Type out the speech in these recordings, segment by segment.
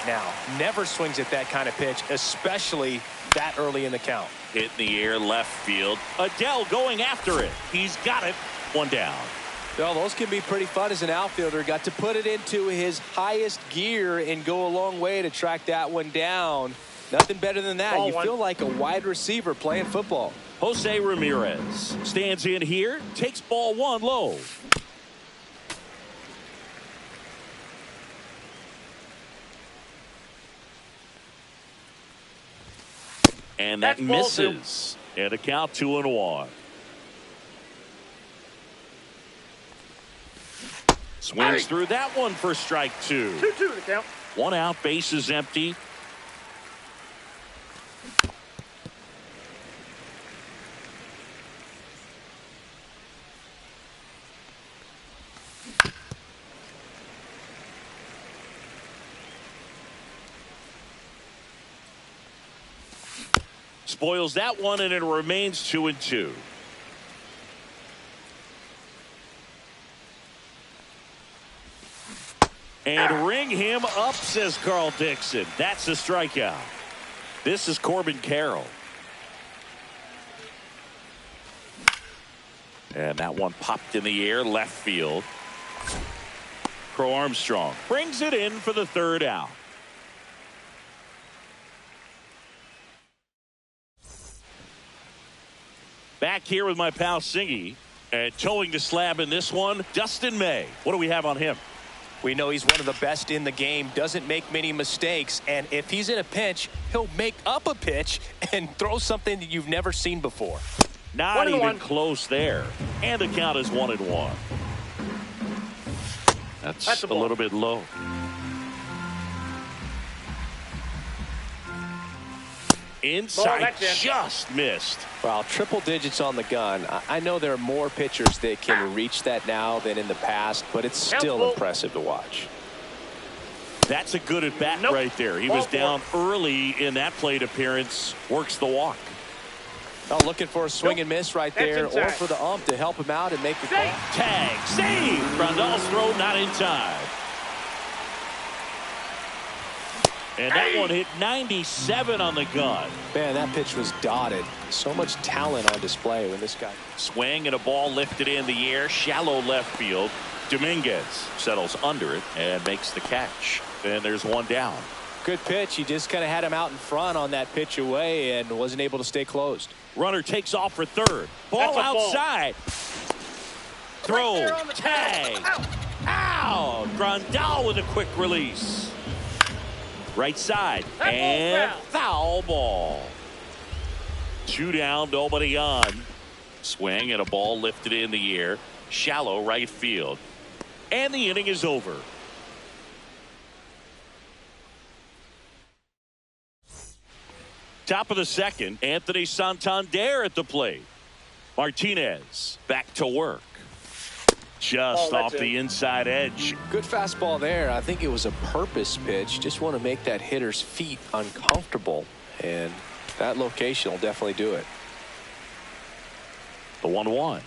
right now. Never swings at that kind of pitch, especially that early in the count. Hit in the air left field. Adell going after it. He's got it. One down. Well, those can be pretty fun as an outfielder. Got to put it into his highest gear and go a long way to track that one down. Nothing better than that. You feel like a wide receiver playing football. Jose Ramirez stands in here, takes ball one low. And that misses. And a count 2-1. Swings through that one for strike two. 2-2 to count. One out, base is empty. Spoils that one, and it remains 2-2. And ring him up, says Carl Dixon. That's a strikeout. This is Corbin Carroll. And that one popped in the air left field. Crow Armstrong brings it in for the third out. Back here with my pal Singy, and towing the slab in this one, Dustin May. What do we have on him? We know he's one of the best in the game, doesn't make many mistakes, and if he's in a pinch, he'll make up a pitch and throw something that you've never seen before. Not even close there. And the count is 1-1. That's a little bit low. Inside, just missed. Well, triple digits on the gun. I know there are more pitchers that can reach that now than in the past, but it's still impressive to watch. That's a good at bat right there. He was down early in that plate appearance. Works the walk. Oh, looking for a swing and miss right there, or for the ump to help him out and make the call. Tag, save. Grandal's throw not in time. And that one hit 97 on the gun. Man, that pitch was dotted. So much talent on display when this guy. Swing and a ball lifted in the air. Shallow left field. Dominguez settles under it and makes the catch. And there's one down. Good pitch. He just kind of had him out in front on that pitch away and wasn't able to stay closed. Runner takes off for third. Ball outside. Throw. Tag. Ow! Grandal with a quick release. Right side, and foul ball. Two down, nobody on. Swing and a ball lifted in the air. Shallow right field. And the inning is over. Top of the second, Anthony Santander at the plate. Martinez back to work. Just off the inside edge. Good fastball there. I think it was a purpose pitch. Just want to make that hitter's feet uncomfortable. And that location will definitely do it. The 1-1.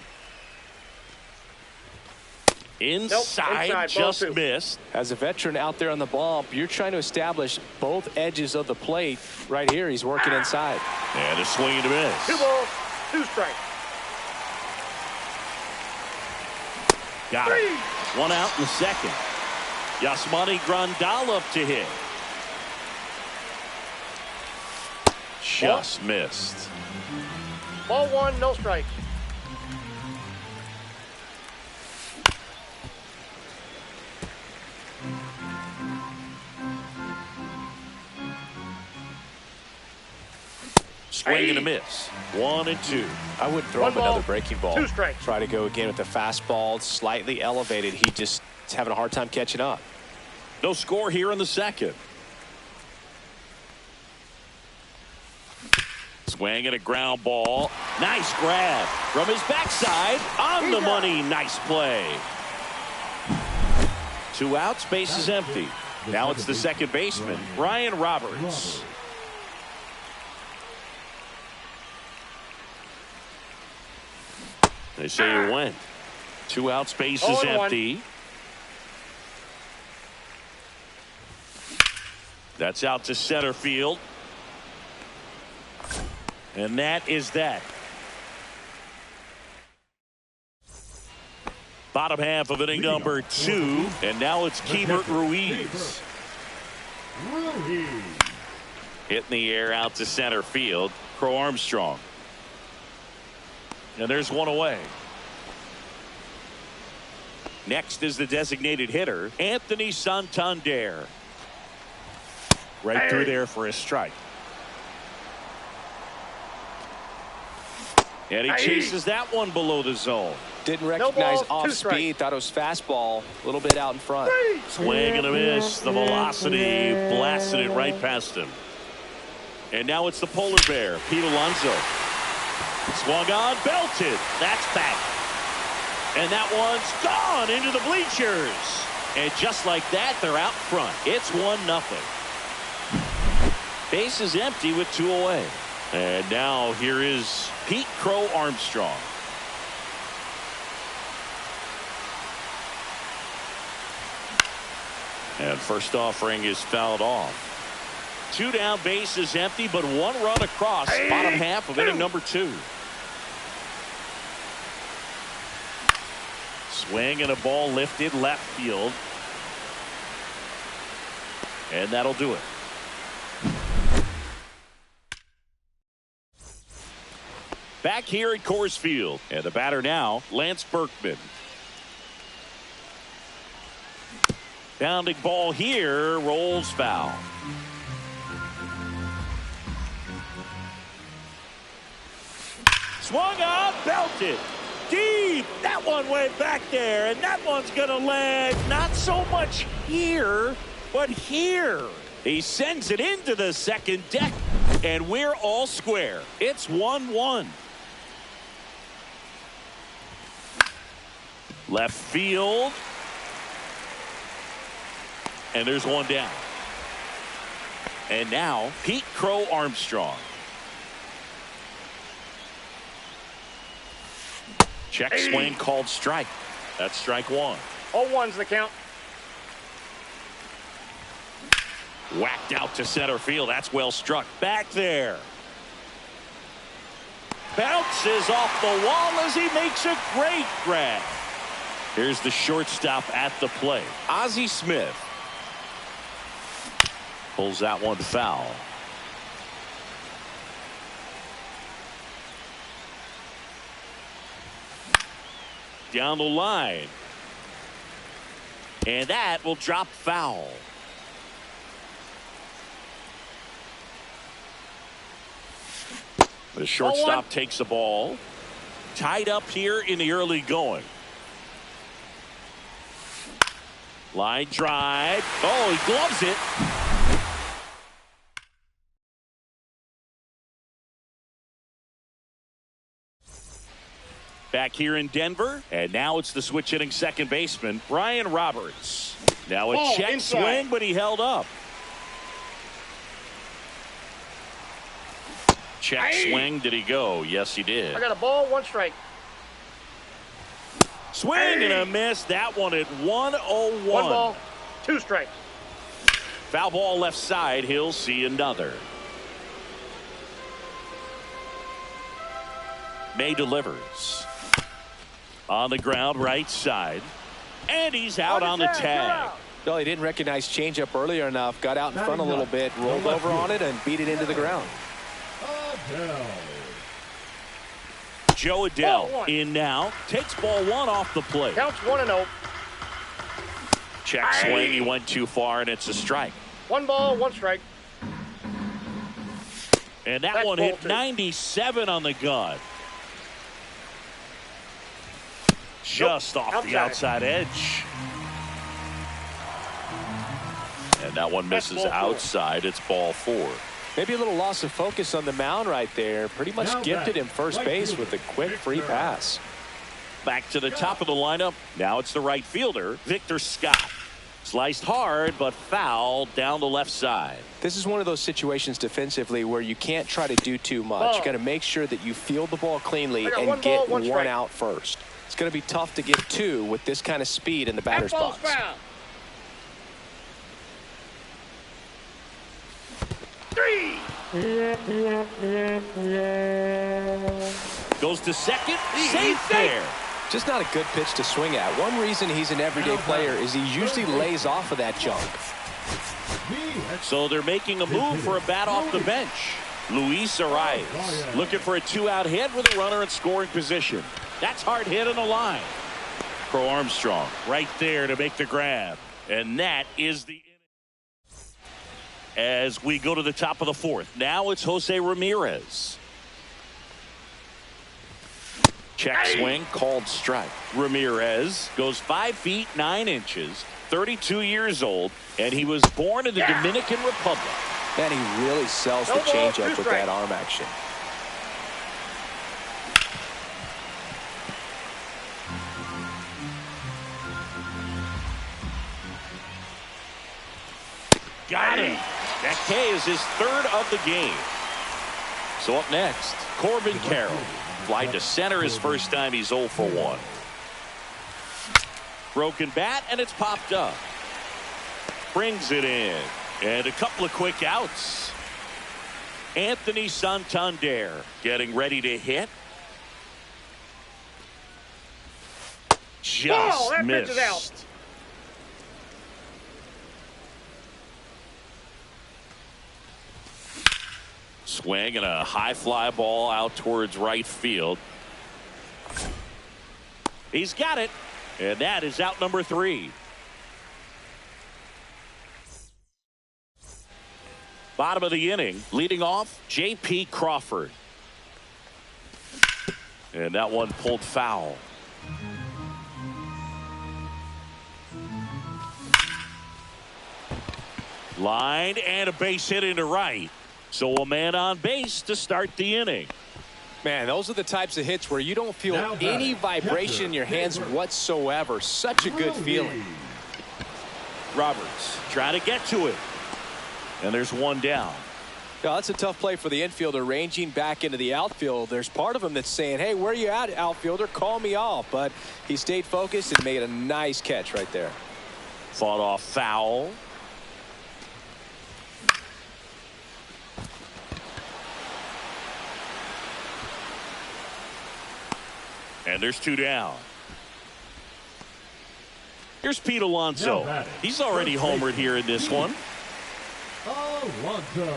Inside, just missed. As a veteran out there on the bump, you're trying to establish both edges of the plate. Right here, he's working inside. And a swing and a miss. 2 balls, 2 strikes. Got it. One out in the second. Yasmani Grandal up to hit. Just missed. Ball 1, no strikes. Swing and a miss. 1-2. I would throw him another breaking ball. 2 strikes. Try to go again with the fastball, slightly elevated. He just is having a hard time catching up. No score here in the second. Swing and a ground ball. Nice grab from his backside. On the money. Nice play. 2 outs. Base is empty. Now it's the second baseman, Ryan Roberts. They say you win. 2 outs, base is empty. That's out to center field. And that is that. Bottom half of inning number 2. And now it's Keibert Ruiz. Hit in the air out to center field. Crow Armstrong. And there's one away. Next is the designated hitter, Anthony Santander. Right through there for a strike. And he chases that one below the zone. Didn't recognize off speed. Thought it was fastball. A little bit out in front. Swing and a miss. The velocity blasted it right past him. And now it's the polar bear, Pete Alonso. Swung on, belted. That's back. And that one's gone into the bleachers. And just like that, they're out front. It's 1-0. Base is empty with 2 away. And now here is Pete Crow Armstrong. And first offering is fouled off. 2 down, base is empty, but 1 run across. Bottom half of inning number 2. Swing and a ball lifted left field. And that'll do it. Back here at Coors Field. And the batter now, Lance Berkman. Bounding ball here, rolls foul. Swung on, belted. Deep. That one went back there, and that one's going to land not so much here, but here. He sends it into the second deck, and we're all square. It's 1-1. Left field. And there's one down. And now Pete Crow Armstrong. Check swing called strike. That's strike 1. 0-1's the count. Whacked out to center field. That's well struck. Back there. Bounces off the wall as he makes a great grab. Here's the shortstop at the plate. Ozzie Smith. Pulls that one foul. Down the line. And that will drop foul. The shortstop takes the ball. Tied up here in the early going. Line drive. Oh, he gloves it. Back here in Denver, and now it's the switch hitting second baseman, Brian Roberts. Now a check swing, but he held up. Check swing, did he go? Yes, he did. I got a ball, 1 strike. Swing and a miss. That one at 1-0-1. 1 ball, 2 strikes. Foul ball left side. He'll see another. May delivers. On the ground, right side. And he's out on the tag. No, he didn't recognize changeup earlier enough. Got out in front a little bit, rolled over on it, and beat it into the ground. Joe Adell in now. Takes ball 1 off the plate. Counts 1-0. Check swing. He went too far, and it's a strike. 1 ball, 1 strike. And that one hit 97 on the gun. Just off the outside edge. And that one misses outside. It's ball 4. Maybe a little loss of focus on the mound right there. Pretty much gifted him first base with a quick free pass. Back to the top of the lineup. Now it's the right fielder, Victor Scott. Sliced hard, but foul down the left side. This is one of those situations defensively where you can't try to do too much. You got to make sure that you field the ball cleanly and get one out first. It's going to be tough to get 2 with this kind of speed in the batter's box. Goes to second. Safe there. Just not a good pitch to swing at. One reason he's an everyday player is he usually lays off of that junk. So they're making a move for a bat off the bench. Luis Arias looking for a 2-out hit with a runner in scoring position. That's hard hit on the line. Crow Armstrong right there to make the grab. And that is the inning. As we go to the top of the fourth. Now it's Jose Ramirez. Check swing, called strike. Ramirez goes 5 feet 9 inches, 32 years old, and he was born in the Dominican Republic. And he really sells the changeup with that arm action. Got him. That K is his third of the game. So up next, Corbin Carroll. Fly to center his first time. He's 0 for 1. Broken bat, and it's popped up. Brings it in. And a couple of quick outs. Anthony Santander getting ready to hit. Just missed. Pitch is out. Swing and a high fly ball out towards right field. He's got it. And that is out number 3. Bottom of the inning, leading off, J.P. Crawford. And that one pulled foul. Lined and a base hit into right. So a man on base to start the inning. Man, those are the types of hits where you don't feel any vibration in your hands whatsoever. Such a good feeling. Roberts trying to get to it. And there's one down. Yeah, that's a tough play for the infielder, ranging back into the outfield. There's part of him that's saying, hey, where are you at, outfielder? Call me off. But he stayed focused and made a nice catch right there. Fought off foul. And there's 2 down. Here's Pete Alonso. He's already homered here in this one. Alonso.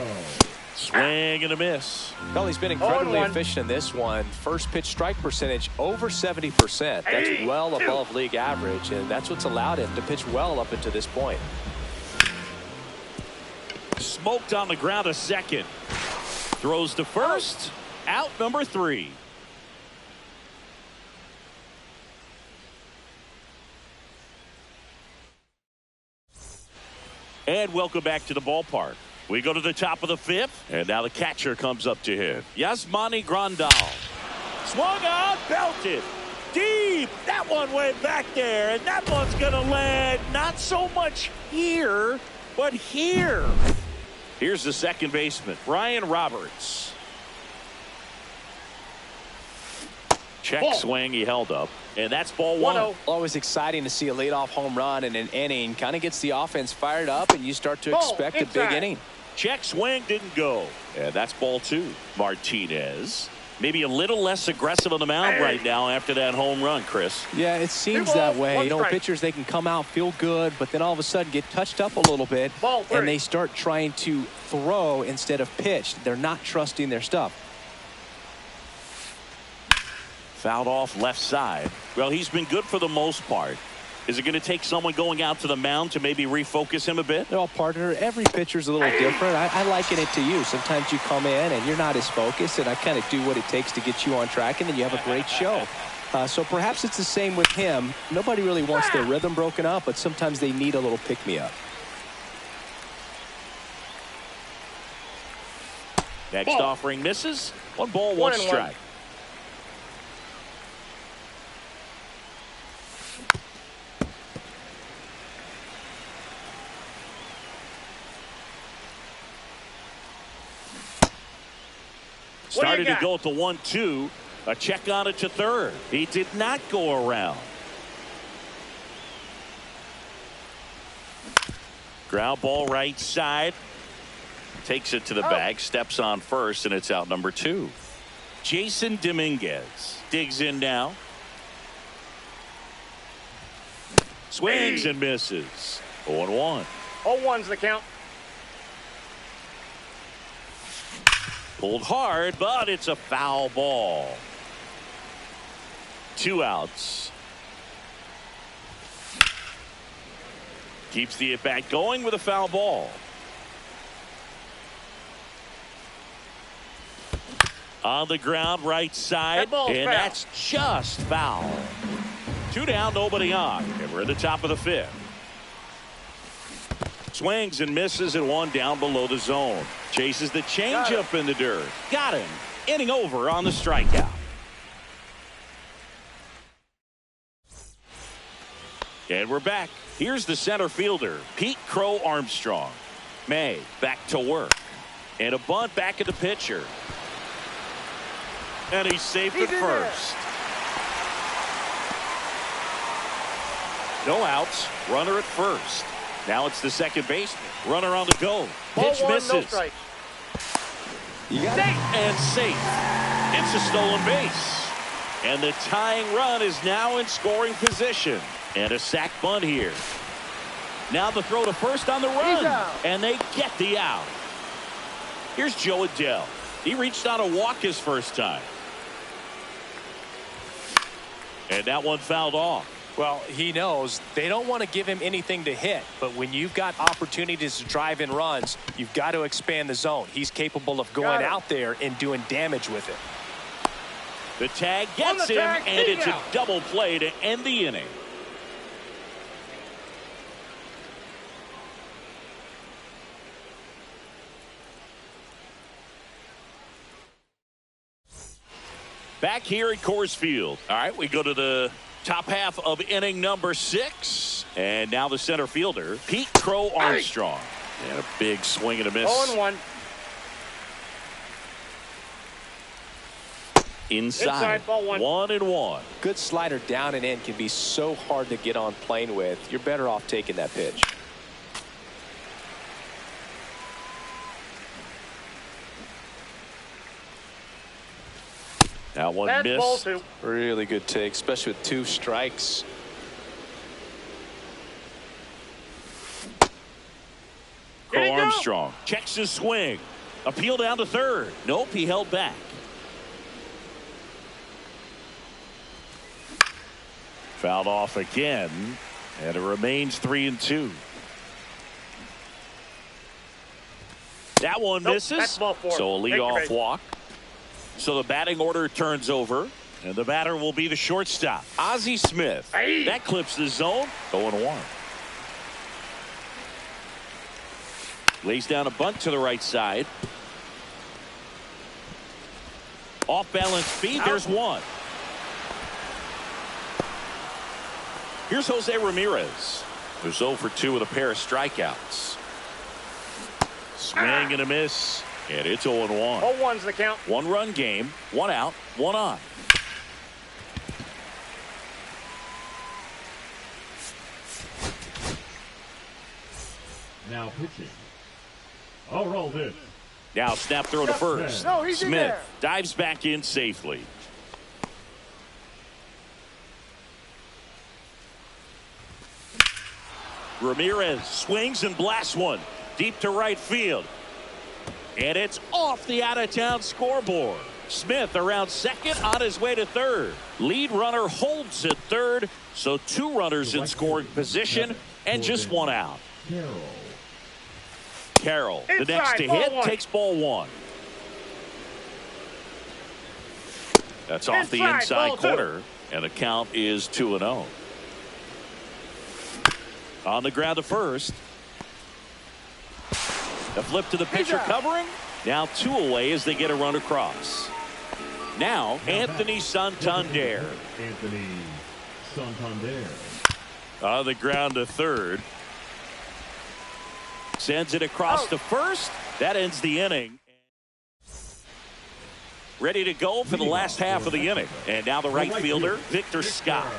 Swing and a miss. Well, he's been incredibly efficient in this one. First pitch strike percentage over 70%. That's well above league average, and that's what's allowed him to pitch well up until this point. Smoked on the ground a second. Throws to first. Out number 3. And welcome back to the ballpark. We go to the top of the 5th, and now the catcher comes up to him. Yasmani Grandal. Swung on, belted. Deep. That one went back there, and that one's going to land not so much here, but here. Here's the second baseman, Brian Roberts. Check swing, he held up. And that's ball 1. Always exciting to see a leadoff home run in an inning. Kind of gets the offense fired up, and you start to expect a big inning. Check swing didn't go. And that's ball 2. Martinez. Maybe a little less aggressive on the mound right now after that home run, Chris. Yeah, it seems that way. You know, pitchers, they can come out, feel good, but then all of a sudden get touched up a little bit, and they start trying to throw instead of pitch. They're not trusting their stuff. Fouled off left side. Well, he's been good for the most part. Is it going to take someone going out to the mound to maybe refocus him a bit? Well, partner, every pitcher's a little different. I liken it to you. Sometimes you come in and you're not as focused, and I kind of do what it takes to get you on track, and then you have a great show. So perhaps it's the same with him. Nobody really wants their rhythm broken up, but sometimes they need a little pick-me-up. Next offering misses. 1 ball, 1 strike. Started to go at the 1-2. A check on it to third. He did not go around. Ground ball right side. Takes it to the bag, steps on first, and it's out number 2. Jason Dominguez digs in now. Swings and misses. 0-1. 0-1's the count. Pulled hard, but it's a foul ball. 2 outs. Keeps the at-bat going with a foul ball. On the ground, right side, and that's just foul. 2 down, nobody on, and we're at the top of the 5th. Swings and misses at 1 down below the zone. Chases the changeup in the dirt. Got him. Inning over on the strikeout. And we're back. Here's the center fielder, Pete Crow Armstrong. May back to work. And a bunt back at the pitcher. And he's safe at first. No outs. Runner at first. Now it's the second baseman. Runner on the go. Pitch misses. No strike. And safe. It's a stolen base. And the tying run is now in scoring position. And a sac bunt here. Now the throw to first on the run. And they get the out. Here's Joe Adell. He reached on a walk his first time. And that one fouled off. Well, he knows they don't want to give him anything to hit, but when you've got opportunities to drive in runs, you've got to expand the zone. He's capable of going out there and doing damage with it. The tag gets him, and it's a double play to end the inning. Back here at Coors Field. All right, we go to the top half of inning number 6. And now the center fielder, Pete Crow Armstrong. And a big swing and a miss. 0-1. Inside ball 1-1. Good slider down and in can be so hard to get on plane with. You're better off taking that pitch. That one missed. Really good take, especially with 2 strikes. Crow Armstrong checks his swing. Appeal down to third. Nope, he held back. Fouled off again, and it remains 3-2. That one misses. So a leadoff walk. So the batting order turns over, and the batter will be the shortstop, Ozzie Smith. That clips the zone. 0-1. Lays down a bunt to the right side. Off balance feed. There's one. Here's Jose Ramirez, who's 0 for 2 with a pair of strikeouts. Swing and a miss. And it's 0-1. 0-1's the count. 1-run game, 1 out, 1 on. Now pitching. I'll roll this. Now snap throw to first. Smith dives back in safely. Ramirez swings and blasts one deep to right field. And it's off the out-of-town scoreboard. Smith around second, on his way to third. Lead runner holds at third, so 2 runners in scoring position and just 1 out. Carroll, the next to hit, takes ball 1. That's off the inside corner, and the count is 2-0. On the ground to first. A flip to the pitcher covering. Now 2 away as they get a run across. Now Anthony Santander. On the ground to third. Sends it across to first. That ends the inning. Ready to go for the last half of the inning. And now the right fielder, Victor Scott.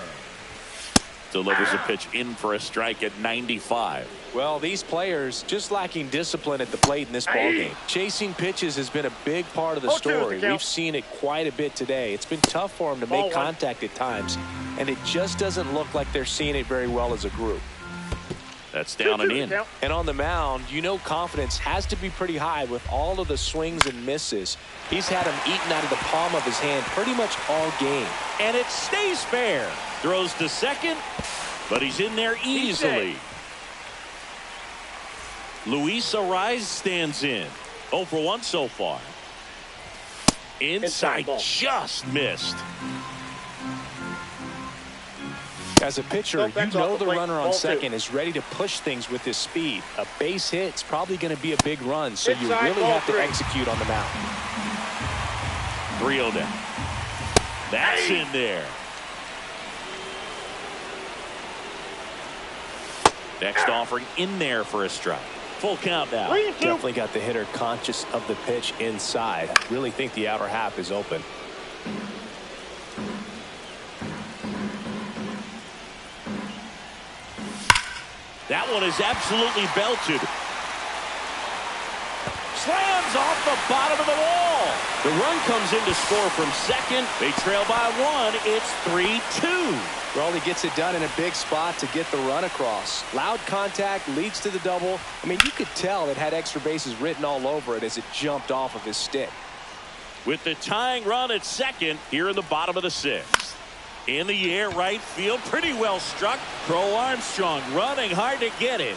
delivers a pitch in for a strike at 95. Well, these players just lacking discipline at the plate in this ballgame. Chasing pitches has been a big part of the story. We've seen it quite a bit today. It's been tough for them to make contact at times, and it just doesn't look like they're seeing it very well as a group. That's down and in. And on the mound, you know confidence has to be pretty high with all of the swings and misses. He's had them eaten out of the palm of his hand pretty much all game. And it stays fair. Throws to second, but he's in there easily. Luis Arraez stands in. 0 for 1 so far. Inside just missed. As a pitcher, you know the runner on second is ready to push things with his speed. A base hit is probably going to be a big run, so you really have to execute on the mound. 3-0 down. That's in there. Next offering in there for a strike. Full count now. Definitely got the hitter conscious of the pitch inside. I really think the outer half is open. That one is absolutely belted. Slams off the bottom of the wall. The run comes in to score from second. They trail by 1. It's 3-2. Well, he gets it done in a big spot to get the run across. Loud contact leads to the double. I mean, you could tell it had extra bases written all over it as it jumped off of his stick. With the tying run at second here in the bottom of the 6th. In the air, right field, pretty well struck. Crow Armstrong running hard to get it.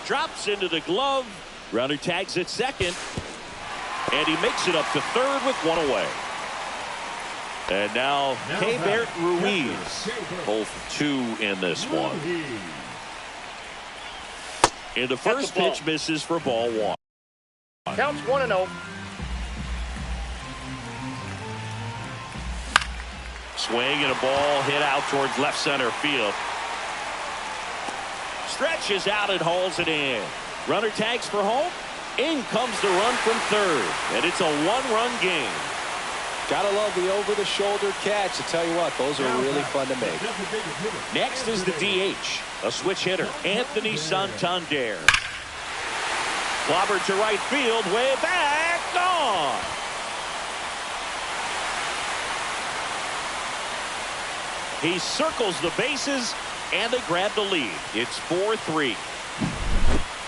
Drops into the glove. Runner tags at second. And he makes it up to third with 1 away. And now Keibert Ruiz. Both 2 in this one. And the first pitch misses for ball 1. Counts 1-0. Swing and a ball hit out towards left center field. Stretches out and hauls it in. Runner tags for home. In comes the run from third. And it's a 1-run game. Gotta love the over-the-shoulder catch. I tell you what, those are really fun to make. Next is the DH. A switch hitter, Anthony Santander. Clobbered to right field, way back, gone. He circles the bases, and they grab the lead. It's 4-3.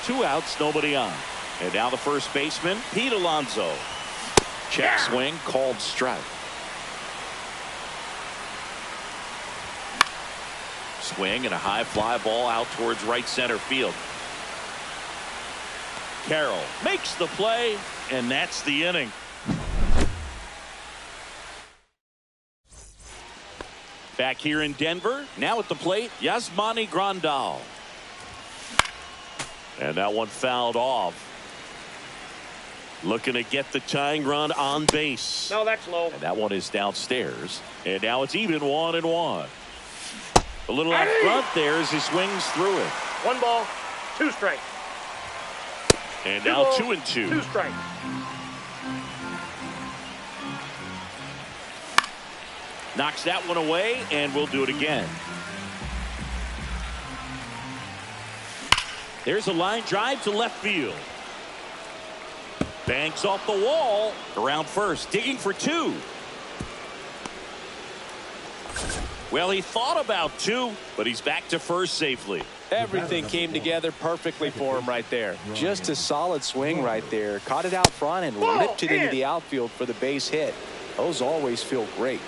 2 outs, nobody on. And now the first baseman, Pete Alonso. Check swing, called strike. Swing and a high fly ball out towards right center field. Carroll makes the play, and that's the inning. Back here in Denver, now at the plate, Yasmani Grandal. And that one fouled off. Looking to get the tying run on base. No, that's low. And that one is downstairs. And now it's even 1-1. A little out front there as he swings through it. 1 ball, 2 strikes. And now 2-2. 2 strikes. Knocks that one away, and we'll do it again. There's a line drive to left field. Banks off the wall. Around first, digging for 2. Well, he thought about 2, but he's back to first safely. Everything came together perfectly for him right there. Just a solid swing right there. Caught it out front and ripped it into the outfield for the base hit. Those always feel great.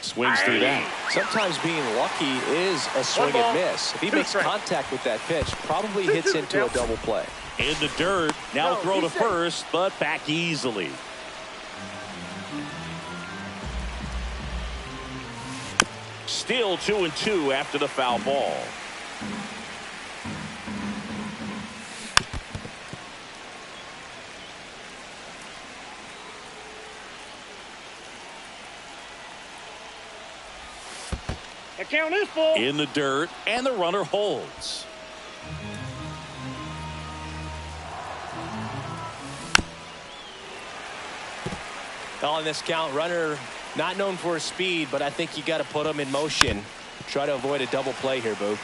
Swings through that. Sometimes being lucky is a swing and miss. If he makes contact with that pitch, probably hits into a double play. In the dirt. Now throw to first, but back easily. Still 2-2 after the foul ball. The count is full. In the dirt, and the runner holds. On this count, runner not known for his speed, but I think you got to put him in motion. Try to avoid a double play here, Boo.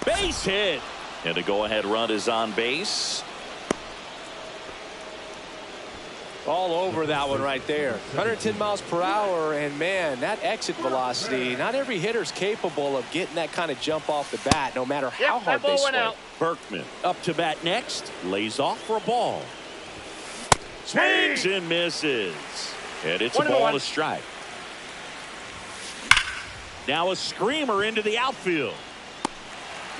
Base hit. And a go-ahead run is on base. All over that one right there. 110 miles per hour, and man, that exit velocity, not every hitter's capable of getting that kind of jump off the bat, no matter how hard they swing. Out. Berkman up to bat next, lays off for a ball. Swings and misses. And it's a ball and a strike. Now a screamer into the outfield.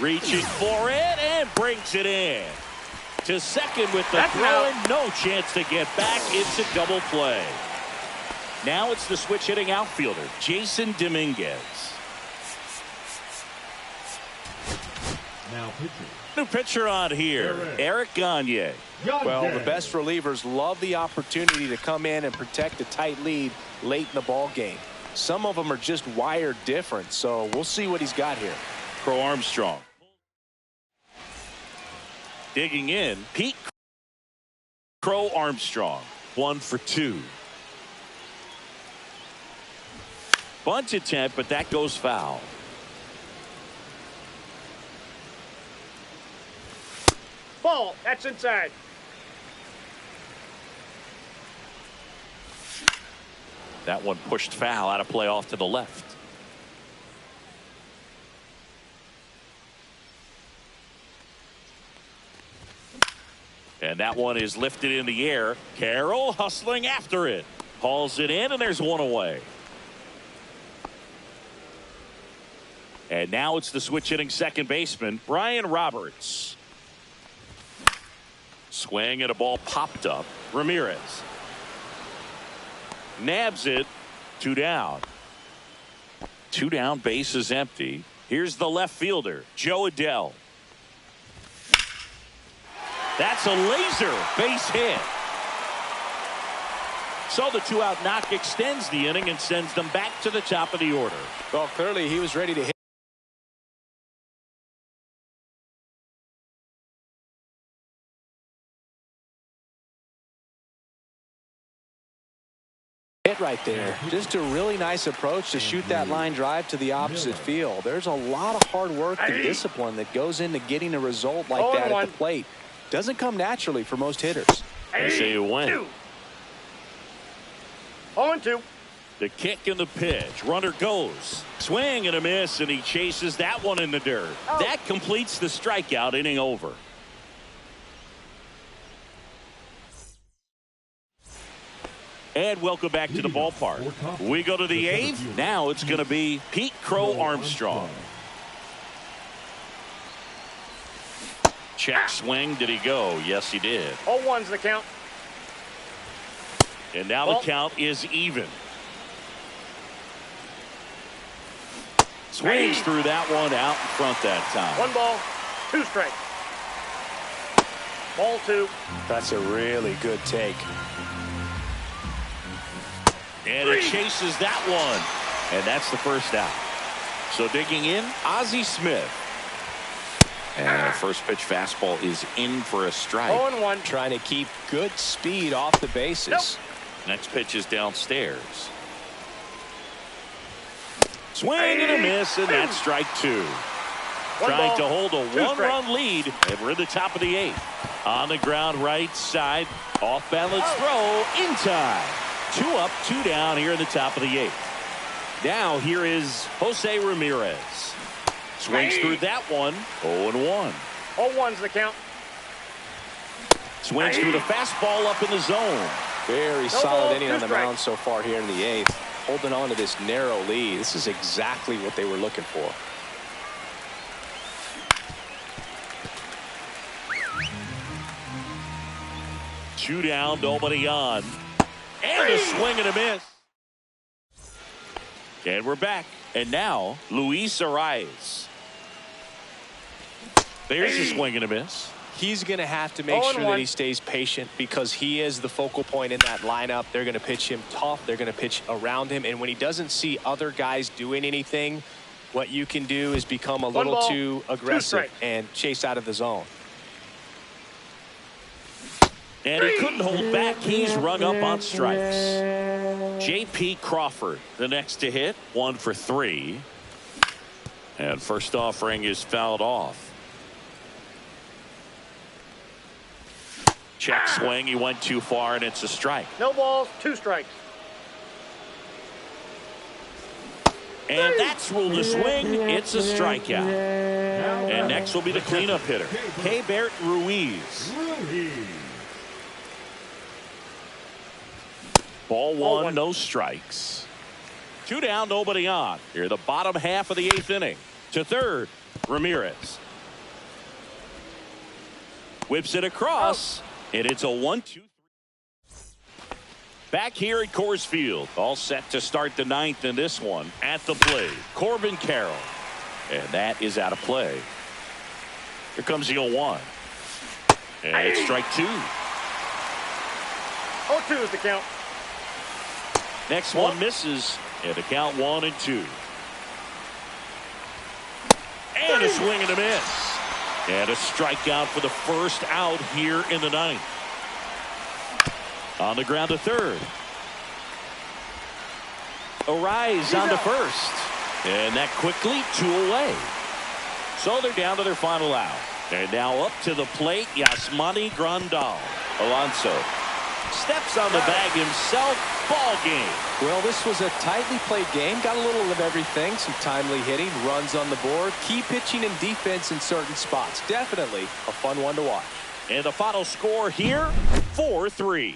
Reaching for it and brings it in. To second with the throw and no chance to get back. It's a double play. Now it's the switch hitting outfielder, Jason Dominguez. Now pitcher. New pitcher on here, Eric Gagne. Well, the best relievers love the opportunity to come in and protect a tight lead late in the ball game. Some of them are just wired different, so we'll see what he's got here. Crow Armstrong. Digging in, Pete Crow Armstrong, 1 for 2. Bunt attempt, but that goes foul. Ball. That's inside. That one pushed foul, out of play off to the left. And that one is lifted in the air. Carroll hustling after it. Hauls it in, and there's one away. And now it's the switch hitting second baseman, Brian Roberts. Swing and a ball popped up. Ramirez nabs it. 2 down. 2 down, base is empty. Here's the left fielder, Joe Adell. That's a laser base hit. So the 2-out knock extends the inning and sends them back to the top of the order. Well, clearly he was ready to hit right there. Just a really nice approach to shoot that line drive to the opposite field. There's a lot of hard work and discipline that goes into getting a result like that at the plate. Doesn't come naturally for most hitters. I say you win. 0-2. The kick and the pitch. Runner goes. Swing and a miss, and he chases that one in the dirt. That completes the strikeout. Inning over. And welcome back to the ballpark. We go to the 8th. Now it's going to be Pete Crow Armstrong. Check swing. Did he go? Yes, he did. 0-1's the count. And now the count is even. Swings through that one out in front that time. 1 ball, 2 strikes. Ball 2. That's a really good take. And it chases that one. And that's the first out. So digging in, Ozzie Smith. And the first pitch fastball is in for a strike. 0-1. Trying to keep good speed off the bases. Nope. Next pitch is downstairs. Swing and a miss, and that's strike 2. Trying to hold a 1-run lead, and we're at the top of the 8th. On the ground right side, off balance throw in time. 2 up, 2 down here in the top of the 8th. Now here is Jose Ramirez. Swings through that one. 0-1. 0-1's the count. Swings through the fastball up in the zone. Very solid inning on the mound so far here in the 8th. Holding on to this narrow lead. This is exactly what they were looking for. Two down, nobody on. And a swing and a miss. And we're back. And now, Luis Arraez. There's a swing and a miss. He's going to have to make sure that he stays patient because he is the focal point in that lineup. They're going to pitch him tough. They're going to pitch around him. And when he doesn't see other guys doing anything, What you can do is become a little too aggressive and chase out of the zone. And he couldn't hold back. He's rung up on strikes. J.P. Crawford, the next to hit, 1 for 3. And first offering is fouled off. Check swing. He went too far, and it's a strike. No balls, 2 strikes. And that's ruled a swing. It's a strikeout. And next will be the cleanup hitter, Keibert Ruiz. Ball 1, no strikes. 2 down, nobody on. Here, the bottom half of the 8th inning. To third, Ramirez. Whips it across, and it's a 1-2-3. Back here at Coors Field, all set to start the 9th in this one. At the plate, Corbin Carroll. And that is out of play. Here comes the 0-1. And it's strike 2. 0-2 is the count. Next one misses, and the count 1-2. And a swing and a miss. And a strikeout for the first out here in the 9th. On the ground to third. Arise on to first. And that quickly 2 away. So they're down to their final out. And now up to the plate, Yasmani Grandal. Alonso steps on the bag himself. Ball game. Well, this was a tightly played game. Got a little of everything. Some timely hitting, runs on the board, key pitching and defense in certain spots. Definitely a fun one to watch. And the final score here, 4-3.